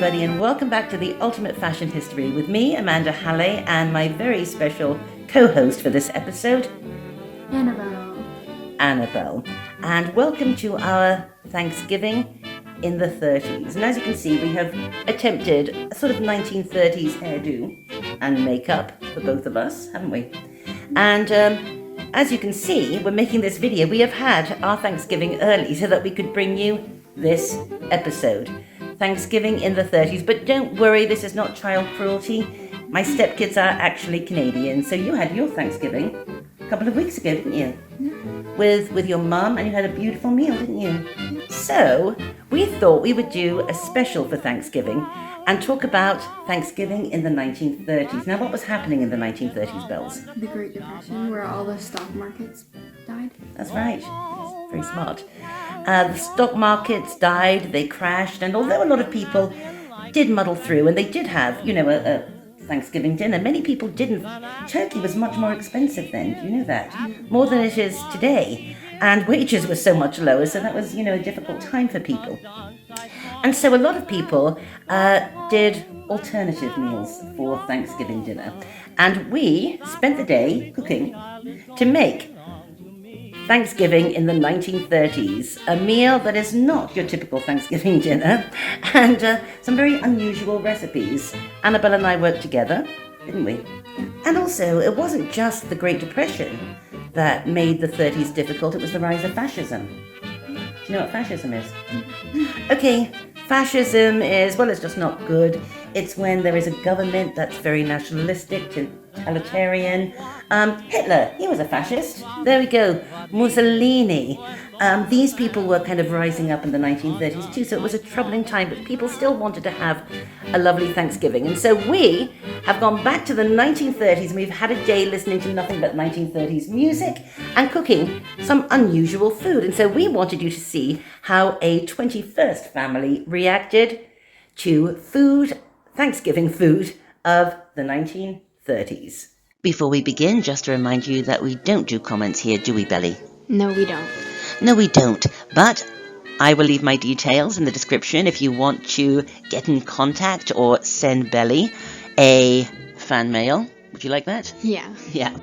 everybody, and welcome back to the Ultimate Fashion History with me, Amanda Hallay, and my very special co-host for this episode, Annabel. And welcome to our Thanksgiving in the 30s. And as you can see, we have attempted a sort of 1930s hairdo and makeup for both of us, haven't we? And as you can see, we're making this video. We have had our Thanksgiving early so that we could bring you this episode. Thanksgiving in the 30s, but don't worry, this is not child cruelty. My stepkids are actually Canadian, so you had your Thanksgiving a couple of weeks ago, didn't you? With your mum, and you had a beautiful meal, didn't you? So we thought we would do a special for Thanksgiving and talk about Thanksgiving in the 1930s. Now, what was happening in the 1930s, Bells? The Great Depression, where all the stock markets died. That's right. That's very smart. The stock markets died, they crashed, and although a lot of people did muddle through, and they did have, a Thanksgiving dinner, many people didn't. Turkey was much more expensive then, do you know that? More than it is today. And wages were so much lower, so that was, a difficult time for people. And so a lot of people did alternative meals for Thanksgiving dinner. And we spent the day cooking to make Thanksgiving in the 1930s, a meal that is not your typical Thanksgiving dinner, and some very unusual recipes. Annabel and I worked together, didn't we? And also, it wasn't just the Great Depression that made the 30s difficult, it was the rise of fascism. Do you know what fascism is? Okay, fascism is, well, it's just not good. It's when there is a government that's very nationalistic, totalitarian. Hitler, he was a fascist. There we go. Mussolini. These people were kind of rising up in the 1930s too, so it was a troubling time, but people still wanted to have a lovely Thanksgiving. And so we have gone back to the 1930s, and we've had a day listening to nothing but 1930s music and cooking some unusual food. And so we wanted you to see how a 21st family reacted to Thanksgiving food of the 1930s. Before we begin, just to remind you that we don't do comments here, do we, Belly? No, we don't. No, we don't. But I will leave my details in the description if you want to get in contact or send Belly a fan mail. Would you like that? Yeah. Yeah.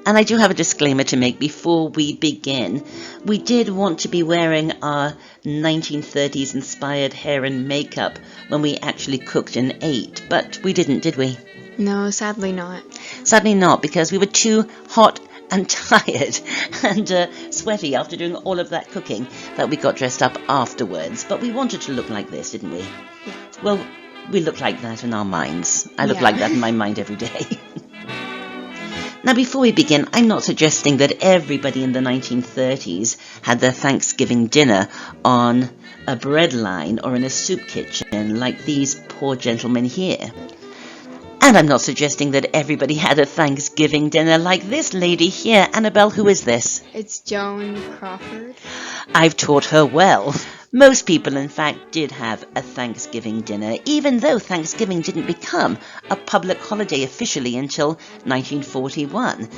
And I do have a disclaimer to make before we begin. We did want to be wearing our 1930s inspired hair and makeup when we actually cooked and ate, but we didn't, did we? No, sadly not. Sadly not, because we were too hot and tired and sweaty after doing all of that cooking that we got dressed up afterwards. But we wanted to look like this, didn't we? Yeah. Well, we look like that in our minds. I look like that in my mind every day. Now, before we begin, I'm not suggesting that everybody in the 1930s had their Thanksgiving dinner on a bread line or in a soup kitchen like these poor gentlemen here. And I'm not suggesting that everybody had a Thanksgiving dinner like this lady here. Annabel, who is this? It's Joan Crawford. I've taught her well. Most people, in fact, did have a Thanksgiving dinner, even though Thanksgiving didn't become a public holiday officially until 1941.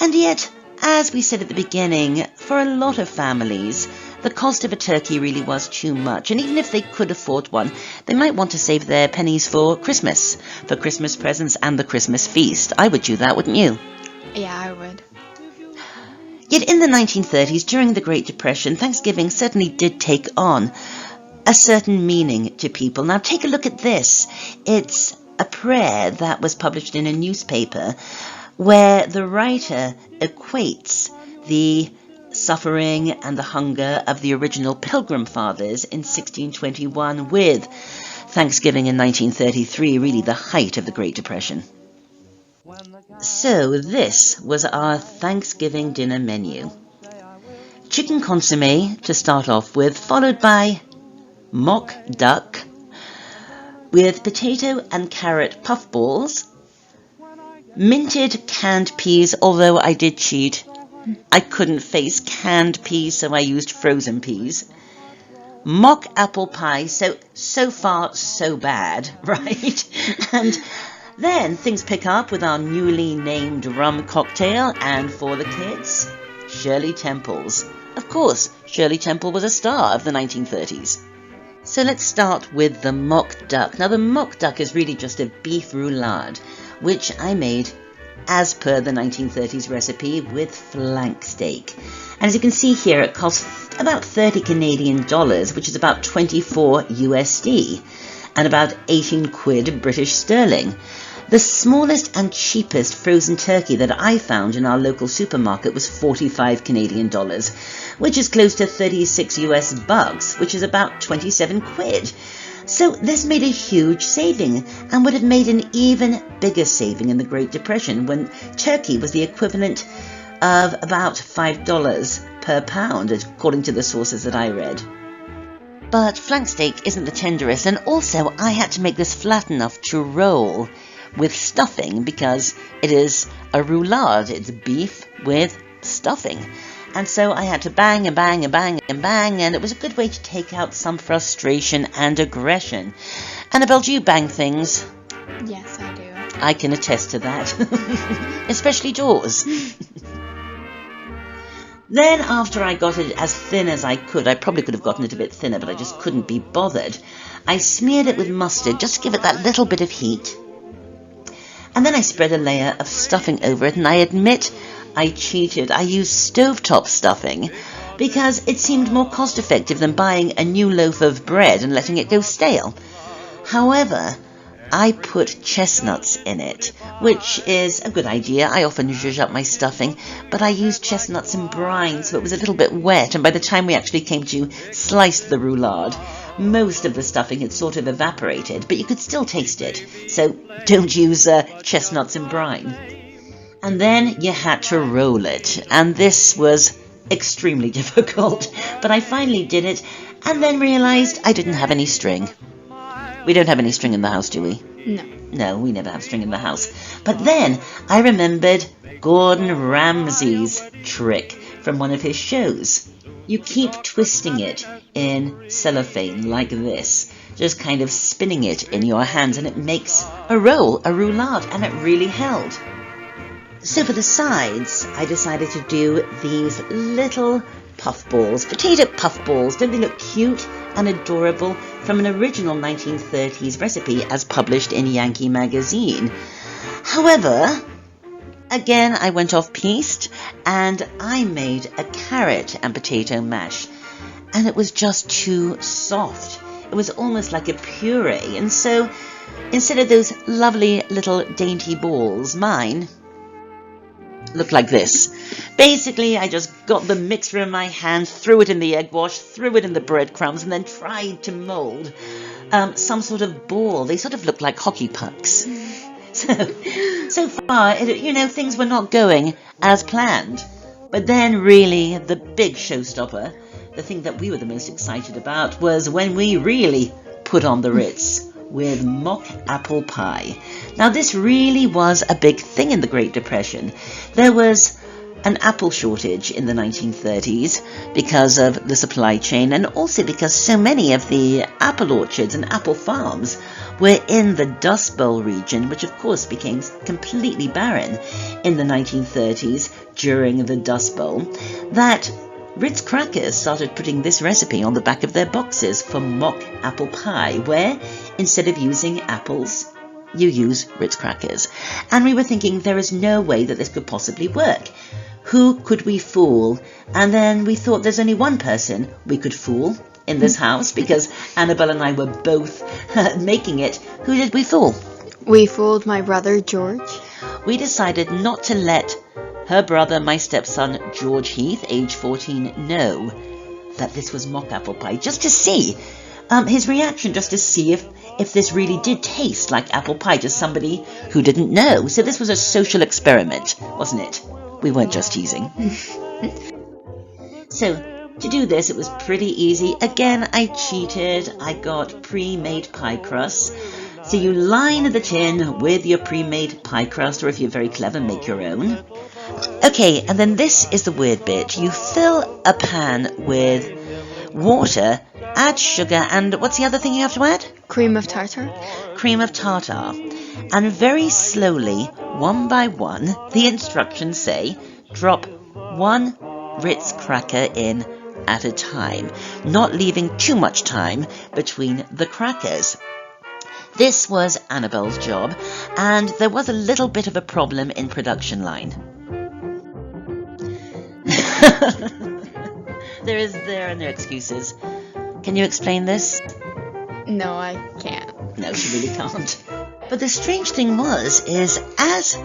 And yet, as we said at the beginning, for a lot of families, the cost of a turkey really was too much. And even if they could afford one, they might want to save their pennies for Christmas presents and the Christmas feast. I would do that, wouldn't you? Yeah, I would. Yet in the 1930s, during the Great Depression, Thanksgiving certainly did take on a certain meaning to people. Now take a look at this. It's a prayer that was published in a newspaper where the writer equates the suffering and the hunger of the original Pilgrim Fathers in 1621 with Thanksgiving in 1933, really the height of the Great Depression. So this was our Thanksgiving dinner menu. Chicken consommé to start off with, followed by mock duck with potato and carrot puffballs, minted canned peas, although I did cheat. I couldn't face canned peas, so I used frozen peas. Mock apple pie, so far so bad, right? And then things pick up with our newly named rum cocktail, and for the kids, Shirley Temple's. Of course, Shirley Temple was a star of the 1930s. So let's start with the mock duck. Now the mock duck is really just a beef roulade, which I made as per the 1930s recipe with flank steak. And as you can see here, it costs about 30 Canadian dollars, which is about 24 USD, and about 18 quid British sterling. The smallest and cheapest frozen turkey that I found in our local supermarket was 45 Canadian dollars, which is close to 36 US bucks, which is about 27 quid. So this made a huge saving and would have made an even bigger saving in the Great Depression when turkey was the equivalent of about $5 per pound, according to the sources that I read. But flank steak isn't the tenderest, and also I had to make this flat enough to roll with stuffing because it is a roulade. It's beef with stuffing. And so I had to bang and bang and bang and bang, and it was a good way to take out some frustration and aggression. Annabel, do you bang things? Yes, I do. I can attest to that, especially doors. Then after I got it as thin as I could, I probably could have gotten it a bit thinner, but I just couldn't be bothered. I smeared it with mustard just to give it that little bit of heat. And then I spread a layer of stuffing over it, and I admit I cheated. I used stovetop stuffing because it seemed more cost-effective than buying a new loaf of bread and letting it go stale. However, I put chestnuts in it, which is a good idea. I often zhuzh up my stuffing, but I used chestnuts in brine, so it was a little bit wet, and by the time we actually came to slice the roulade, most of the stuffing had sort of evaporated, but you could still taste it, so don't use chestnuts in brine. And then you had to roll it, and this was extremely difficult, but I finally did it, and then realised I didn't have any string. We don't have any string in the house, do we? No. No, we never have string in the house. But then I remembered Gordon Ramsay's trick from one of his shows. You keep twisting it in cellophane like this, just kind of spinning it in your hands, and it makes a roll, a roulade, and it really held. So for the sides, I decided to do these little puffballs, potato puffballs. Don't they look cute and adorable, from an original 1930s recipe as published in Yankee magazine? However, again, I went off-piste and I made a carrot and potato mash, and it was just too soft. It was almost like a puree, and so instead of those lovely little dainty balls, mine looked like this. Basically, I just got the mixture in my hand, threw it in the egg wash, threw it in the breadcrumbs, and then tried to mould some sort of ball. They sort of looked like hockey pucks. So far, things were not going as planned. But then, really, the big showstopper, the thing that we were the most excited about, was when we really put on the Ritz with mock apple pie. Now, this really was a big thing in the Great Depression. There was an apple shortage in the 1930s because of the supply chain, and also because so many of the apple orchards and apple farms were in the Dust Bowl region, which of course became completely barren in the 1930s during the Dust Bowl, that Ritz Crackers started putting this recipe on the back of their boxes for mock apple pie, where instead of using apples, you use Ritz Crackers. And we were thinking there is no way that this could possibly work. Who could we fool? And then we thought there's only one person we could fool in this house, because Annabel and I were both making it. Who did we fool? We fooled my brother, George. We decided not to let her brother, my stepson, George Heath, age 14, know that this was mock apple pie, just to see his reaction, just to see if this really did taste like apple pie to somebody who didn't know. So this was a social experiment, wasn't it? We weren't just teasing. So to do this, it was pretty easy. Again, I cheated. I got pre-made pie crusts. So you line the tin with your pre-made pie crust, or if you're very clever, make your own. Okay, and then this is the weird bit. You fill a pan with water, add sugar, and what's the other thing you have to add? Cream of tartar. Cream of tartar. And very slowly, one by one, the instructions say, drop one Ritz cracker in at a time, not leaving too much time between the crackers. This was Annabel's job, and there was a little bit of a problem in production line. There are no excuses. Can you explain this? No, I can't. No, she really can't. But the strange thing is as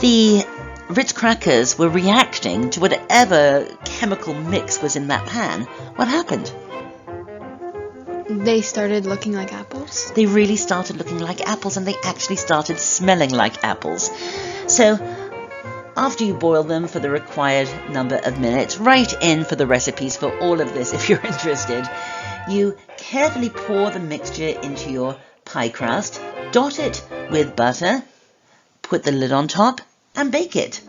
the Ritz crackers were reacting to whatever chemical mix was in that pan, what happened? They started looking like apples. They really started looking like apples, and they actually started smelling like apples. So after you boil them for the required number of minutes, write in for the recipes for all of this if you're interested. You carefully pour the mixture into your pie crust, dot it with butter, put the lid on top, and bake it.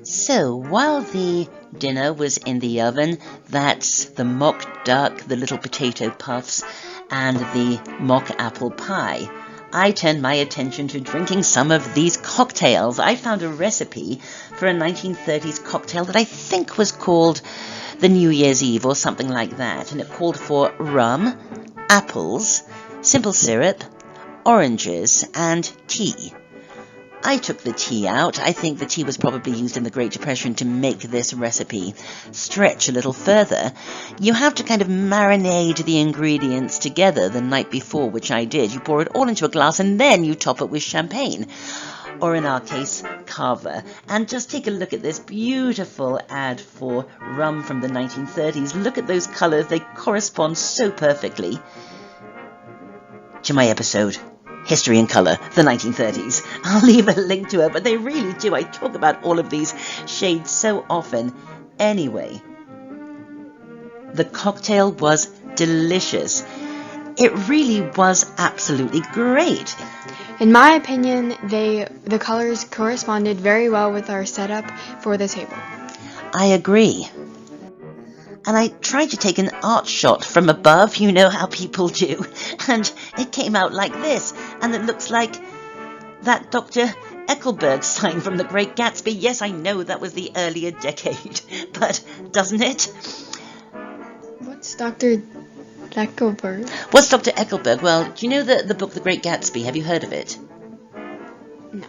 So while the dinner was in the oven, that's the mock duck, the little potato puffs, and the mock apple pie, I turned my attention to drinking some of these cocktails. I found a recipe for a 1930s cocktail that I think was called the New Year's Eve or something like that, and it called for rum, apples, simple syrup, oranges, and tea. I took the tea out. I think the tea was probably used in the Great Depression to make this recipe stretch a little further. You have to kind of marinate the ingredients together the night before, which I did. You pour it all into a glass and then you top it with champagne, or in our case, cava. And just take a look at this beautiful ad for rum from the 1930s. Look at those colours. They correspond so perfectly to my episode, History in Colour, the 1930s. I'll leave a link to it, but they really do. I talk about all of these shades so often. Anyway, the cocktail was delicious. It really was absolutely great. In my opinion, the colors corresponded very well with our setup for the table. I agree. And I tried to take an art shot from above, you know how people do, and it came out like this, and it looks like that Dr. Eckelberg sign from The Great Gatsby. Yes, I know that was the earlier decade, but doesn't it? What's Dr. Eckelberg? What's Dr. Eckelberg? Well, do you know the book The Great Gatsby? Have you heard of it? No.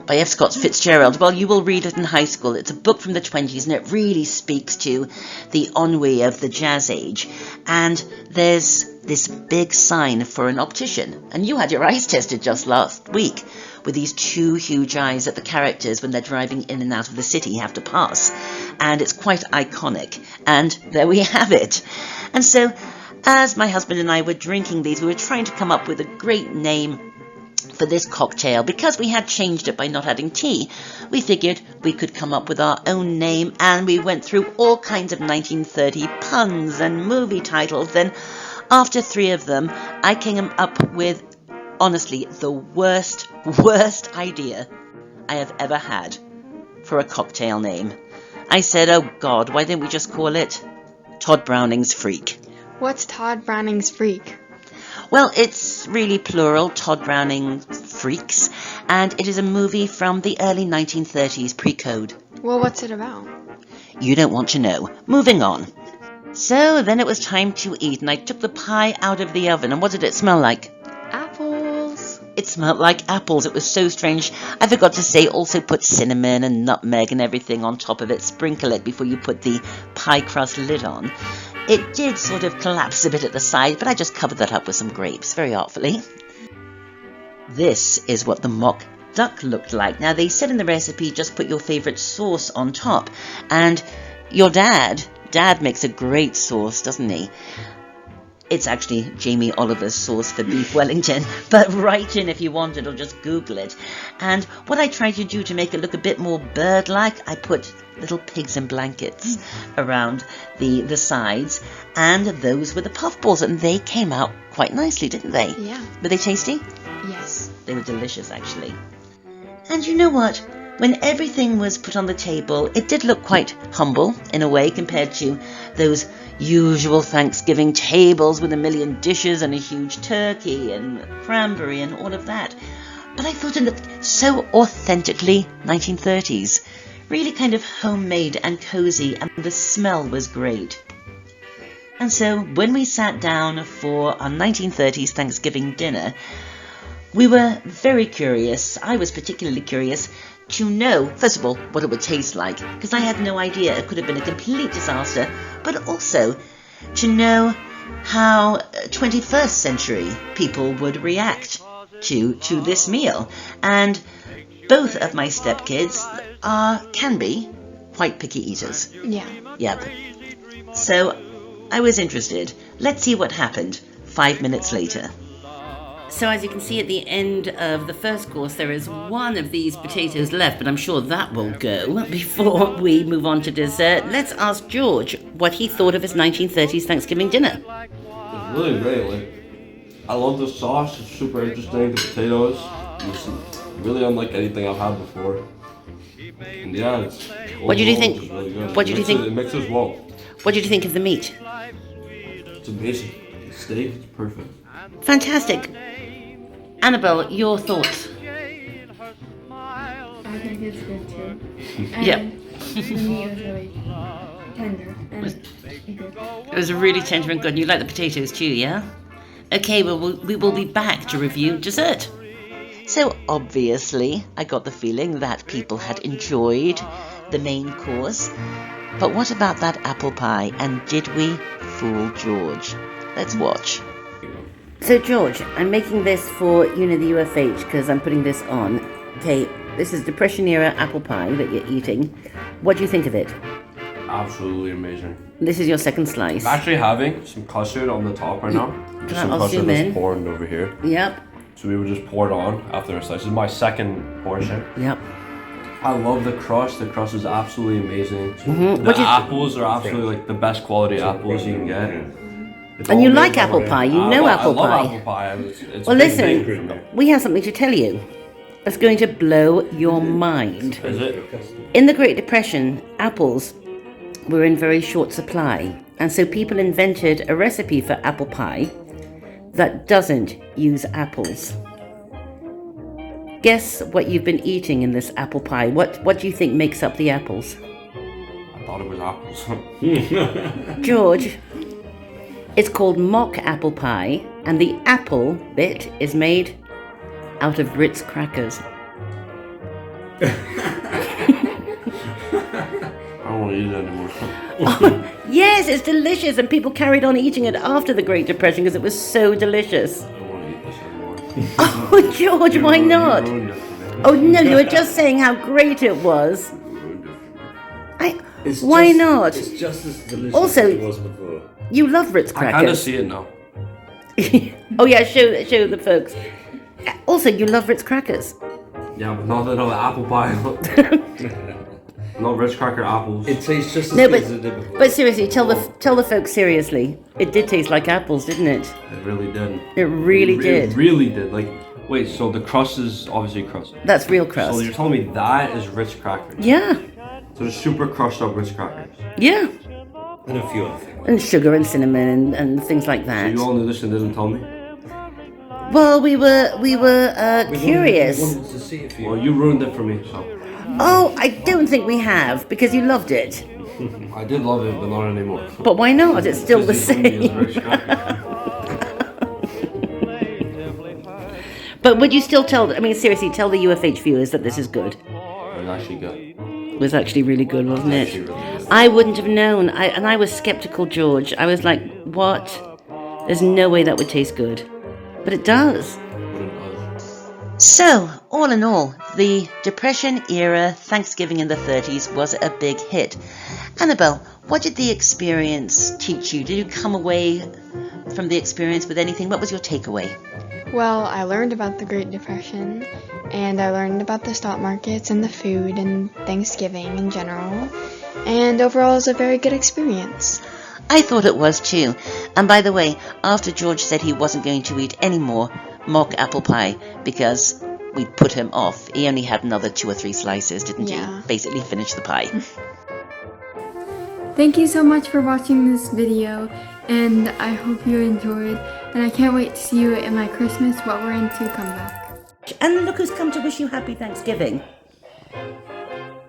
By F. Scott Fitzgerald. Well, you will read it in high school. It's a book from the 20s, and it really speaks to the ennui of the Jazz Age. And there's this big sign for an optician. And you had your eyes tested just last week with these two huge eyes that the characters, when they're driving in and out of the city, have to pass. And it's quite iconic. And there we have it. And so, as my husband and I were drinking these, we were trying to come up with a great name for this cocktail. Because we had changed it by not adding tea, we figured we could come up with our own name, and we went through all kinds of 1930 puns and movie titles. Then after 3 of them, I came up with, honestly, the worst idea I have ever had for a cocktail name. I said, oh God, why didn't we just call it Todd Browning's Freak? What's Todd Browning's Freak? Well, it's really plural, Todd Browning Freaks, and it is a movie from the early 1930s, pre-code. Well, what's it about? You don't want to know. Moving on. So then it was time to eat, and I took the pie out of the oven, and what did it smell like? Apples. It smelled like apples. It was so strange. I forgot to say, also put cinnamon and nutmeg and everything on top of it. Sprinkle it before you put the pie crust lid on. It did sort of collapse a bit at the side, but I just covered that up with some grapes, very artfully. This is what the mock duck looked like. Now, they said in the recipe, just put your favourite sauce on top. And your dad makes a great sauce, doesn't he? It's actually Jamie Oliver's sauce for beef Wellington, but write in if you want it or just Google it. And what I tried to do to make it look a bit more bird-like, I put little pigs in blankets around the sides, and those were the puffballs, and they came out quite nicely, didn't they? Yeah. Were they tasty? Yes. They were delicious, actually. And you know what? When everything was put on the table, it did look quite humble, in a way, compared to those usual Thanksgiving tables with a million dishes and a huge turkey and cranberry and all of that. But I thought it looked so authentically 1930s. Really kind of homemade and cozy, and the smell was great. And so when we sat down for our 1930s Thanksgiving dinner, we were very curious. I was particularly curious to know, first of all, what it would taste like, because I had no idea. It could have been a complete disaster, but also to know how 21st century people would react to this meal. And both of my stepkids can be quite picky eaters. Yeah. Yep. So I was interested. Let's see what happened 5 minutes later. So as you can see at the end of the first course, there is one of these potatoes left, but I'm sure that will go before we move on to dessert. Let's ask George what he thought of his 1930s Thanksgiving dinner. It's really great. Like, I love the sauce. It's super interesting. The potatoes. It's really unlike anything I've had before. And yeah, it's What did you think? It's really good. What did you think? It mixes well. What did you think of the meat? It's amazing. The steak is perfect. Fantastic. Annabel, your thoughts? I think it's good too. Yep. The meat was really tender and good. It was really tender and good. And you like the potatoes too, yeah? Okay, well, we will be back to review dessert. So obviously, I got the feeling that people had enjoyed the main course. But what about that apple pie? And did we fool George? Let's watch. So, George, I'm making this for, the UFH because I'm putting this on. Okay, this is Depression-era apple pie that you're eating. What do you think of it? Absolutely amazing. This is your second slice. I'm actually having some custard on the top right now. Just some I'll custard zoom that's in. pouring over here. Yep, So we would just pour it on after a slice. This is my second portion. yep. I love the crust. The crust is absolutely amazing. Mm-hmm. The apples are absolutely like the best quality apples you can get. It's And all you made like from apple it. pie. You know apple I pie. love apple pie. It's Well, big listen, bakery. we have something to tell you. It's going to blow your mind. Is it? In the Great Depression, apples were in very short supply. And so people invented a recipe for apple pie that doesn't use apples. Guess what you've been eating in this apple pie. What do you think makes up the apples? I thought it was apples. George, it's called mock apple pie, and the apple bit is made out of Ritz crackers. I don't want to eat it anymore. Yes, it's delicious, and people carried on eating it after the Great Depression because it was so delicious. I don't want to eat this anymore. Oh, George, why not? You ruined it for me. Oh, no, you were just saying how great it was. You ruined it for me. Why not? It's just as delicious Also- as it was before. You love Ritz I kind of crackers. see it now. Oh, yeah, show the folks. Also, you love Ritz crackers. Yeah, but not the apple pie. Not Ritz cracker apples. It tastes just as No, good as it did before. but seriously, tell the folks seriously. It did taste like apples, didn't it? It really did. It really did. It really did. Like, wait, so the crust is obviously crust. That's real So crust. you're telling me that is Ritz crackers? Yeah, So it's super crushed up Ritz crackers. yeah. And a few other things. And sugar and cinnamon and things like So that. you all knew this and didn't tell me? Well, we were curious. We wanted to see if you... Well, you ruined it for me, so. Oh, I don't think we have because you loved it. I did love it, but not anymore. But why not? It's still the Because you told me it same. was Ritz crackers. But would you still tell? I mean, seriously, tell the UFH viewers that this is good. It was actually good. It was actually really good, wasn't Actually it? really good. I wouldn't have known. I was skeptical, George. I was like, what? There's no way that would taste good. But it does. But it does. So, all in all, the Depression-era Thanksgiving in the 30s was a big hit. Annabel, what did the experience teach you? Did you come away from the experience with anything? What was your takeaway? Well, I learned about the Great Depression, and I learned about the stock markets and the food and Thanksgiving in general. And overall, it was a very good experience. I thought it was too. And by the way, after George said he wasn't going to eat any more mock apple pie because we put him off, he only had another 2 or 3 slices, didn't Yeah. he? Basically finished the pie. Thank you so much for watching this video, and I hope you enjoyed, and I can't wait to see you in my Christmas What We're Into comeback. And look who's come to wish you happy Thanksgiving.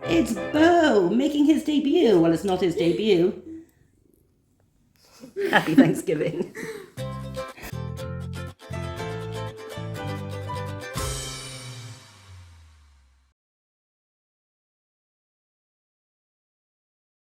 It's Bo making his debut. Well, it's not his debut. Happy Thanksgiving.